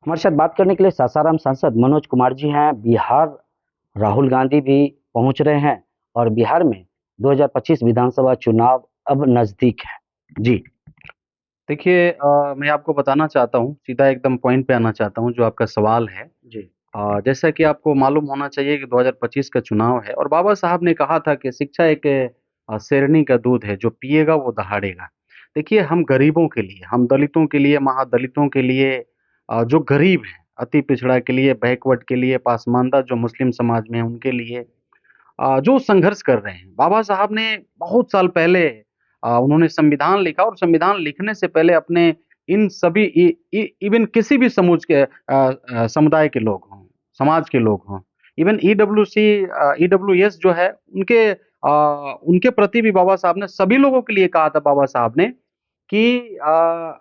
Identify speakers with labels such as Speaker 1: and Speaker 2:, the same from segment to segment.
Speaker 1: हमारे साथ बात करने के लिए सासाराम सांसद मनोज कुमार जी हैं। बिहार राहुल गांधी भी पहुंच रहे हैं और बिहार में 2025 विधानसभा चुनाव अब नजदीक है। जी।
Speaker 2: देखिए, मैं आपको बताना चाहता हूँ, सीधा एकदम पॉइंट पे आना चाहता हूँ जो आपका सवाल है।
Speaker 1: जी।
Speaker 2: जैसा कि आपको मालूम होना चाहिए कि 2025 का चुनाव है और बाबा साहब ने कहा था कि शिक्षा एक शेरनी का दूध है, जो पिएगा वो दहाड़ेगा। देखिए, हम गरीबों के लिए, हम दलितों के लिए, महादलितों के लिए, जो गरीब हैं, अति पिछड़ा के लिए, बैकवर्ड के लिए, पासमानदा जो मुस्लिम समाज में है उनके लिए जो संघर्ष कर रहे हैं। बाबा साहब ने बहुत साल पहले उन्होंने संविधान लिखा और संविधान लिखने से पहले अपने इन सभी इवन किसी भी समूज के समुदाय के लोग हों, समाज के लोग हों, इवन ईडब्ल्यूएस जो है उनके प्रति भी बाबा साहब ने सभी लोगों के लिए कहा था बाबा साहब ने कि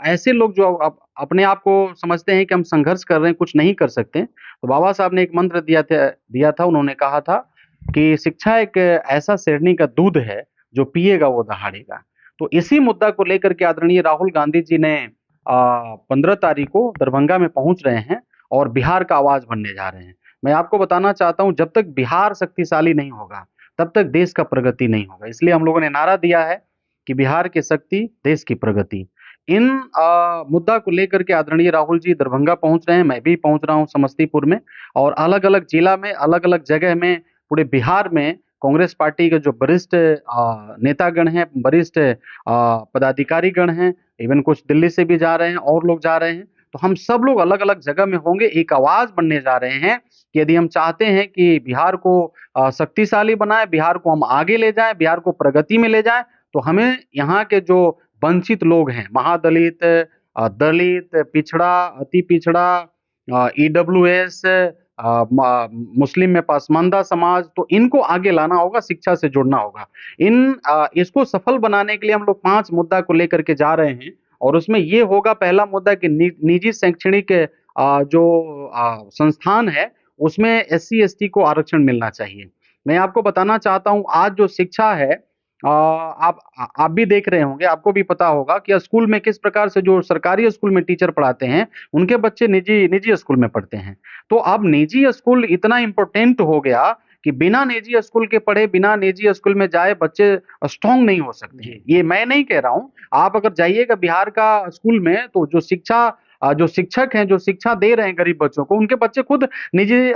Speaker 2: ऐसे लोग जो अपने आप को समझते हैं कि हम संघर्ष कर रहे हैं, कुछ नहीं कर सकते। तो बाबा साहब ने एक मंत्र दिया था, उन्होंने कहा था कि शिक्षा एक ऐसा शेरनी का दूध है, जो पिएगा वो दहाड़ेगा। तो इसी मुद्दा को लेकर के आदरणीय राहुल गांधी जी ने 15 तारीख को दरभंगा में पहुंच रहे हैं और बिहार का आवाज बनने जा रहे हैं। मैं आपको बताना चाहता हूं, जब तक बिहार शक्तिशाली नहीं होगा, तब तक देश का प्रगति नहीं होगा। इसलिए हम लोगों ने नारा दिया है कि बिहार की शक्ति, देश की प्रगति। इन मुद्दा को लेकर के आदरणीय राहुल जी दरभंगा पहुंच रहे हैं, मैं भी पहुंच रहा हूं समस्तीपुर में, और अलग-अलग जिला में, अलग-अलग जगह में, पूरे बिहार में कांग्रेस पार्टी के जो वरिष्ठ नेतागण हैं, वरिष्ठ पदाधिकारीगण हैं, इवन कुछ दिल्ली से भी जा रहे हैं और लोग जा रहे हैं। तो हम सब लोग अलग-अलग जगह में होंगे, एक आवाज बनने जा रहे हैं कि यदि हम चाहते हैं कि बिहार को शक्तिशाली बनाएं, बिहार को हम आगे ले जाएं, बिहार को प्रगति में ले जाएं, तो हमें यहाँ के जो वंचित लोग हैं, महादलित, दलित, पिछड़ा, अति पिछड़ा, ईडब्ल्यूएस, मुस्लिम में पासमानदा समाज, तो इनको आगे लाना होगा, शिक्षा से जोड़ना होगा। इसको सफल बनाने के लिए हम लोग 5 मुद्दा को लेकर के जा रहे हैं और उसमें ये होगा पहला मुद्दा कि निजी शैक्षणिक जो संस्थान है, उसमें एससी एसटी को आरक्षण मिलना चाहिए। मैं आपको बताना चाहता हूँ, आज जो शिक्षा है, आप भी देख रहे होंगे, आपको भी पता होगा कि स्कूल में किस प्रकार से जो सरकारी स्कूल में टीचर पढ़ाते हैं, उनके बच्चे निजी निजी स्कूल में पढ़ते हैं। तो अब निजी स्कूल इतना इम्पोर्टेंट हो गया कि बिना निजी स्कूल के पढ़े, बिना निजी स्कूल में जाए बच्चे स्ट्रांग नहीं हो सकते हैं। ये मैं नहीं कह रहा हूँ, आप अगर जाइएगा बिहार का स्कूल में, तो जो शिक्षक हैं, जो शिक्षा दे रहे हैं गरीब बच्चों को, उनके बच्चे खुद निजी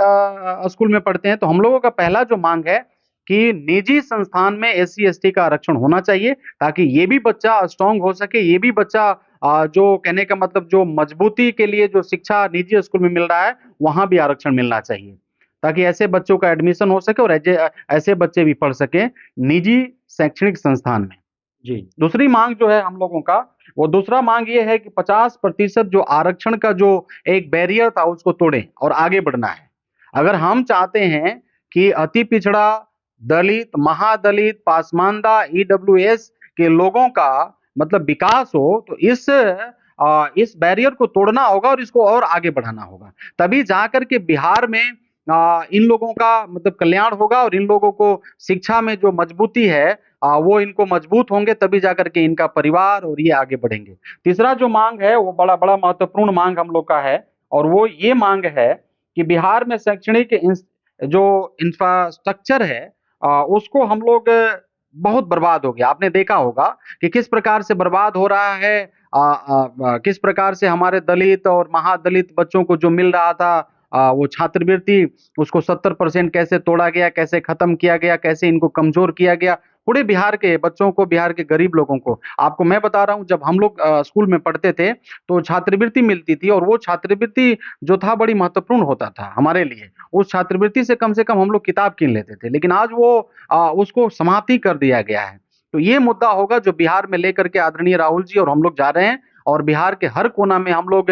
Speaker 2: स्कूल में पढ़ते हैं। तो हम लोगों का पहला जो मांग है कि निजी संस्थान में एससी एसटी का आरक्षण होना चाहिए, ताकि ये भी बच्चा स्ट्रांग हो सके, ये भी बच्चा जो कहने का मतलब जो मजबूती के लिए जो शिक्षा निजी स्कूल में मिल रहा है, वहां भी आरक्षण मिलना चाहिए, ताकि ऐसे बच्चों का एडमिशन हो सके और ऐसे बच्चे भी पढ़ सके निजी शैक्षणिक संस्थान में।
Speaker 1: जी।
Speaker 2: दूसरी मांग जो है हम लोगों का, वो दूसरा मांग ये है कि 50% जो आरक्षण का जो एक बैरियर था, उसको तोड़ें और आगे बढ़ना है। अगर हम चाहते हैं कि अति पिछड़ा, दलित, महादलित, पासमानदा, ईडब्ल्यूएस के लोगों का मतलब विकास हो, तो इस बैरियर को तोड़ना होगा और इसको और आगे बढ़ाना होगा। तभी जाकर के बिहार में इन लोगों का मतलब कल्याण होगा और इन लोगों को शिक्षा में जो मजबूती है, वो इनको मजबूत होंगे, तभी जाकर के इनका परिवार और ये आगे बढ़ेंगे। तीसरा जो मांग है, वो बड़ा बड़ा महत्वपूर्ण मांग हम लोग का है, और वो ये मांग है कि बिहार में शैक्षणिक जो इंफ्रास्ट्रक्चर है, उसको हम लोग बहुत बर्बाद हो गया। आपने देखा होगा कि किस प्रकार से बर्बाद हो रहा है, किस प्रकार से हमारे दलित और महादलित बच्चों को जो मिल रहा था, वो छात्रवृत्ति, उसको 70% कैसे तोड़ा गया, कैसे खत्म किया गया, कैसे इनको कमजोर किया गया, पूरे बिहार के बच्चों को, बिहार के गरीब लोगों को। आपको मैं बता रहा हूँ, जब हम लोग स्कूल में पढ़ते थे, तो छात्रवृत्ति मिलती थी, और वो छात्रवृत्ति जो था बड़ी महत्वपूर्ण होता था हमारे लिए। उस छात्रवृत्ति से कम हम लोग किताब कीन लेते थे, लेकिन आज वो उसको समाप्ति कर दिया गया है। तो ये मुद्दा होगा जो बिहार में लेकर के आदरणीय राहुल जी और हम लोग जा रहे हैं, और बिहार के हर कोना में हम लोग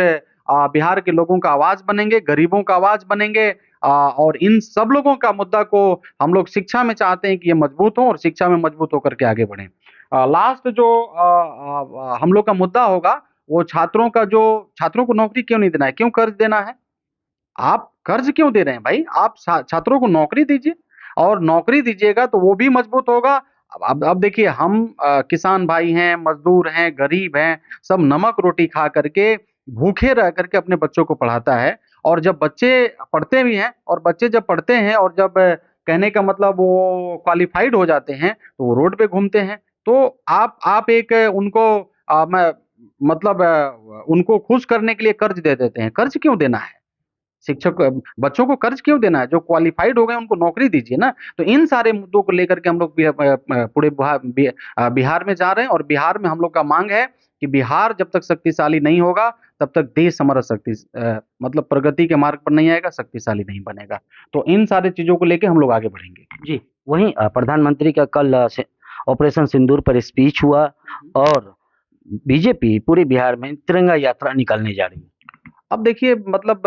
Speaker 2: बिहार के लोगों का आवाज बनेंगे, गरीबों का आवाज बनेंगे, और इन सब लोगों का मुद्दा को हम लोग शिक्षा में चाहते हैं कि ये मजबूत हो और शिक्षा में मजबूत होकर के आगे बढ़े। लास्ट जो हम लोग का मुद्दा होगा, वो छात्रों को नौकरी क्यों नहीं देना है, क्यों कर्ज देना है? आप कर्ज क्यों दे रहे हैं भाई? आप छात्रों को नौकरी दीजिए, और नौकरी दीजिएगा तो वो भी मजबूत होगा। अब देखिए, हम किसान भाई हैं, मजदूर हैं, गरीब हैं, सब नमक रोटी खा करके भूखे रह करके अपने बच्चों को पढ़ाता है। और जब बच्चे पढ़ते भी हैं और बच्चे जब पढ़ते हैं और जब कहने का मतलब वो क्वालिफाइड हो जाते हैं तो वो रोड पे घूमते हैं। तो आप एक उनको मैं मतलब उनको खुश करने के लिए कर्ज दे देते हैं। कर्ज क्यों देना है? शिक्षक बच्चों को कर्ज क्यों देना है? जो क्वालिफाइड हो गए उनको नौकरी दीजिए ना। तो इन सारे मुद्दों को लेकर के हम लोग पूरे बिहार में जा रहे हैं और बिहार में हम लोग का मांग है कि बिहार जब तक शक्तिशाली नहीं होगा तब तक देश हमारा मतलब प्रगति के मार्ग पर नहीं आएगा, शक्तिशाली नहीं बनेगा। तो इन सारी चीजों को लेके हम लोग आगे बढ़ेंगे।
Speaker 1: जी, वहीं प्रधानमंत्री का कल ऑपरेशन सिंदूर पर स्पीच हुआ और बीजेपी पूरे बिहार में तिरंगा यात्रा निकालने जा रही है।
Speaker 2: अब देखिए मतलब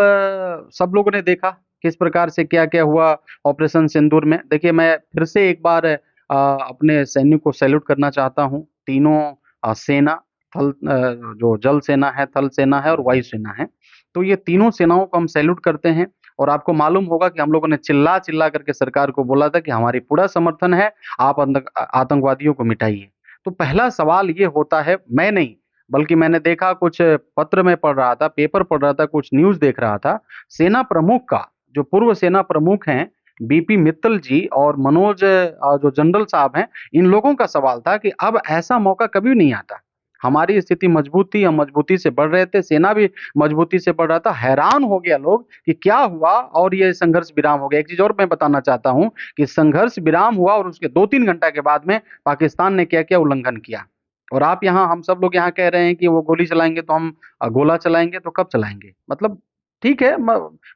Speaker 2: सब लोगों ने देखा किस प्रकार से क्या-क्या हुआ ऑपरेशन सिंदूर में। देखिए मैं फिर से एक बार अपने सैनिक को सैल्यूट करना चाहता हूँ। तीनों सेना जो जल सेना है, थल सेना है और वायु सेना है। तो ये तीनों सेनाओं को हम सैल्यूट करते हैं और आपको मालूम होगा कि हम लोगों ने चिल्ला-चिल्ला करके सरकार को बोला था कि हमारी पूरा समर्थन है, आप आतंकवादियों को मिटाइए। तो पहला सवाल ये होता है, मैं नहीं बल्कि मैंने देखा कुछ पत्र में पढ़ रहा था, पेपर पढ़ रहा था, कुछ न्यूज़ देख रहा था। सेना प्रमुख का जो पूर्व सेना प्रमुख हैं, बीपी मित्तल जी और मनोज जो जनरल साहब हैं, इन लोगों का सवाल था कि अब ऐसा मौका कभी नहीं आता। हमारी स्थिति मजबूत थी, हम मजबूती से बढ़ रहे थे, सेना भी मजबूती से बढ़ रहा था। हैरान हो गया लोग कि क्या हुआ और ये संघर्ष विराम हो गया। एक चीज़ और मैं बताना चाहता हूँ कि संघर्ष विराम हुआ और उसके 2-3 घंटा के बाद में पाकिस्तान ने क्या किया, उल्लंघन किया। और आप यहाँ हम सब लोग यहाँ कह रहे हैं कि वो गोली चलाएँगे तो हम गोला चलाएँगे तो कब चलाएँगे? मतलब ठीक है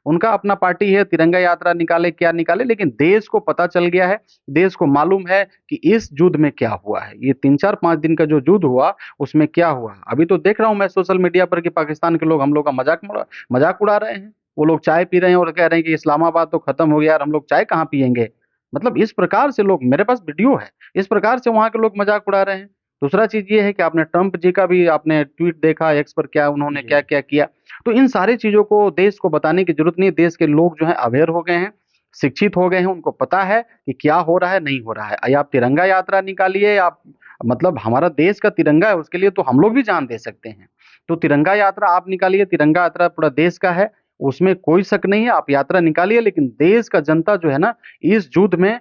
Speaker 2: उनका अपना पार्टी है, तिरंगा यात्रा निकाले, क्या निकाले, लेकिन देश को पता चल गया है, देश को मालूम है कि इस युद्ध में क्या हुआ है। ये 3-4-5 दिन का जो युद्ध हुआ, उसमें क्या हुआ? अभी तो देख रहा हूँ मैं सोशल मीडिया पर कि पाकिस्तान के लोग हम लोग का मज़ाक उड़ा रहे हैं। वो लोग चाय पी रहे हैं और कह रहे हैं कि इस्लामाबाद तो खत्म हो गया यार, हम लोग चाय कहाँ पिएँगे? मतलब इस प्रकार से लोग, मेरे पास वीडियो है, इस प्रकार से वहाँ के लोग मज़ाक उड़ा रहे हैं। दूसरा चीज़ ये है कि आपने ट्रम्प जी का भी आपने ट्वीट देखा एक्स पर, क्या उन्होंने
Speaker 1: जी।
Speaker 2: क्या-क्या किया। तो इन सारी चीज़ों को देश को बताने की ज़रूरत नहीं है। देश के लोग जो हैं अवेयर हो गए हैं, शिक्षित हो गए हैं, उनको पता है कि क्या हो रहा है, नहीं हो रहा है। आप तिरंगा यात्रा निकालिए, आप मतलब हमारा देश का तिरंगा है, उसके लिए तो हम लोग भी जान दे सकते हैं। तो तिरंगा यात्रा आप निकालिए, तिरंगा यात्रा पूरा देश का है, उसमें कोई शक नहीं है, आप यात्रा निकालिए, लेकिन देश का जनता जो है ना, इस युद्ध में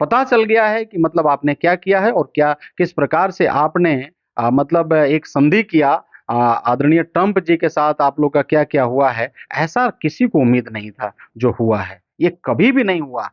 Speaker 2: पता चल गया है कि मतलब आपने क्या किया है और क्या किस प्रकार से आपने मतलब एक संधि किया आदरणीय ट्रंप जी के साथ, आप लोग का क्या-क्या हुआ है, ऐसा किसी को उम्मीद नहीं था जो हुआ है। ये कभी भी नहीं हुआ।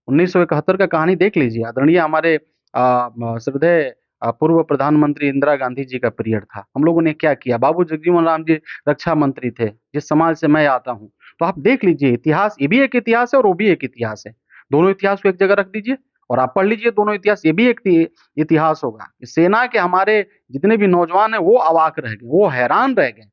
Speaker 2: 1971 का कहानी देख लीजिए, आदरणीय हमारे श्रद्धेय पूर्व प्रधानमंत्री इंदिरा गांधी जी का पीरियड था। हम लोगों ने क्या किया? बाबू जगजीवन राम जी रक्षा मंत्री थे, जिस समाज से मैं आता हूँ। तो आप देख लीजिए इतिहास, ये भी एक इतिहास है और वो भी एक इतिहास है। दोनों इतिहास को एक जगह रख दीजिए और आप पढ़ लीजिए दोनों इतिहास, ये भी एक इतिहास होगा। सेना के हमारे जितने भी नौजवान हैं, वो अवाक रह गए, वो हैरान रह गए।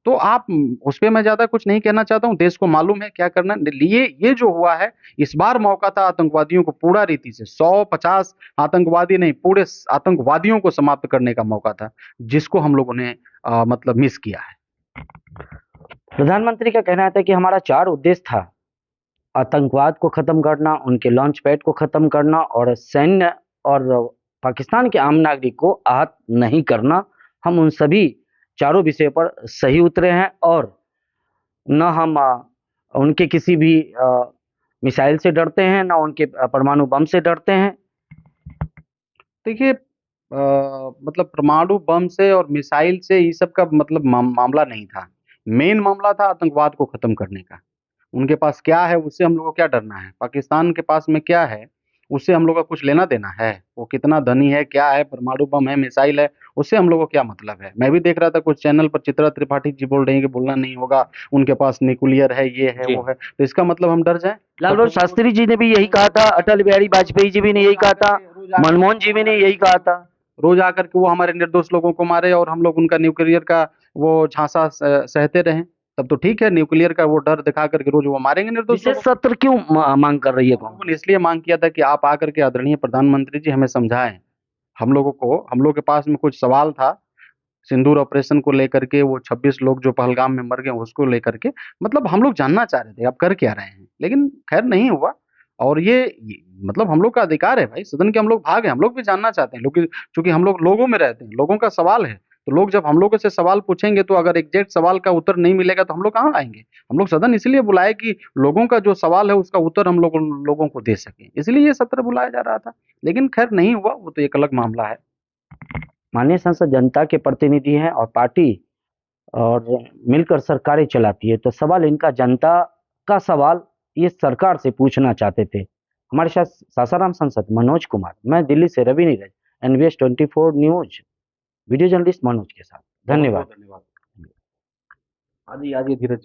Speaker 2: तो आप उस पे मैं ज़्यादा कुछ नहीं कहना चाहता हूँ, देश को मालूम है क्या करना है। लिए ये जो हुआ है, इस बार मौका था आतंकवादियों को पूरा रीति से 100-50 आतंकवादी नहीं, पूरे आतंकवादियों को समाप्त करने का मौका था, जिसको हम लोगों ने मतलब मिस किया है।
Speaker 1: प्रधानमंत्री का कहना था कि हमारा 4 उद्देश्य था, आतंकवाद को खत्म करना, उनके लॉन्च पैड को खत्म करना और सैन्य और पाकिस्तान के आम नागरिक को आहत नहीं करना। हम उन सभी चारों विषयों पर सही उतरे हैं और न हम उनके किसी भी मिसाइल से डरते हैं, न उनके परमाणु बम से डरते हैं।
Speaker 2: देखिए मतलब परमाणु बम से और मिसाइल से ये सब का मतलब मामला नहीं था। मेन मामला था आतंकवाद को खत्म करने का। उनके पास क्या है, उससे हम लोग को क्या डरना है? पाकिस्तान के पास में क्या है, उससे हम लोग का कुछ लेना-देना है? वो कितना धनी है, क्या है, परमाणु बम है, मिसाइल है, उससे हम लोग को क्या मतलब है? मैं भी देख रहा था कुछ चैनल पर चित्रा त्रिपाठी जी बोल रही हैं कि बोलना नहीं होगा, उनके पास न्यूक्लियर है, ये है,
Speaker 1: जी।
Speaker 2: वो है। तो इसका मतलब हम डर जाएँ?
Speaker 1: लाल बहादुर शास्त्री जी ने भी यही कहा था, अटल बिहारी वाजपेयी जी भी ने यही कहा था, मनमोहन जी भी ने यही कहा था।
Speaker 2: रोज़ आकर के वो हमारे निर्दोष लोगों को मारे और हम लोग उनका न्यूक्लियर का वो झांसा सहते रहें, तब तो ठीक है। न्यूक्लियर का वो डर दिखा करके रोज़ वो मारेंगे निर्दोष
Speaker 1: विशेष
Speaker 2: लोगों को।
Speaker 1: सत्र क्यों मांग कर रही है
Speaker 2: हम
Speaker 1: कांग्रेस?
Speaker 2: लोगों ने इसलिए माँग किया था कि आप आकर के आदरणीय प्रधानमंत्री जी हमें समझाएँ। हम लोग के पास में कुछ सवाल था, सिंदूर ऑपरेशन को लेकर के, वो 26 लोग जो पहलगाम में मर गए उसको लेकर के, मतलब हम लोग जानना चाह रहे थे आप कर क्या रहे हैं? लेकिन खैर नहीं हुआ और ये मतलब हम लोग का अधिकार है भाई, सदन के हम लोग भाग हैं, हम लोग भी जानना चाहते हैं, क्योंकि चूँकि हम लोग लोगों में रहते हैं, लोगों का सवाल है, तो लोग जब हम लोगों से सवाल पूछेंगे तो अगर एग्जैक्ट सवाल का उत्तर नहीं मिलेगा तो हम लोग कहाँ आएंगे। हम लोग सदन इसलिए बुलाए कि लोगों का जो सवाल है उसका उत्तर हम लोगों को दे सकें, इसलिए ये सत्र बुलाया जा रहा था। लेकिन खैर नहीं हुआ, वो तो एक अलग मामला है।
Speaker 1: माननीय संसद जनता के प्रतिनिधि हैं और पार्टी और मिलकर सरकारें चलाती है, तो सवाल इनका जनता का सवाल ये सरकार से पूछना चाहते थे। हमारे साथ सासाराम सांसद मनोज कुमार, मैं दिल्ली से Ravi Neeraj, NVS 24 news video journalist Manoj के साथ।
Speaker 2: बहुत
Speaker 1: धन्यवाद।
Speaker 2: बहुत धन्यवाद। आजी आजी धीरज जी।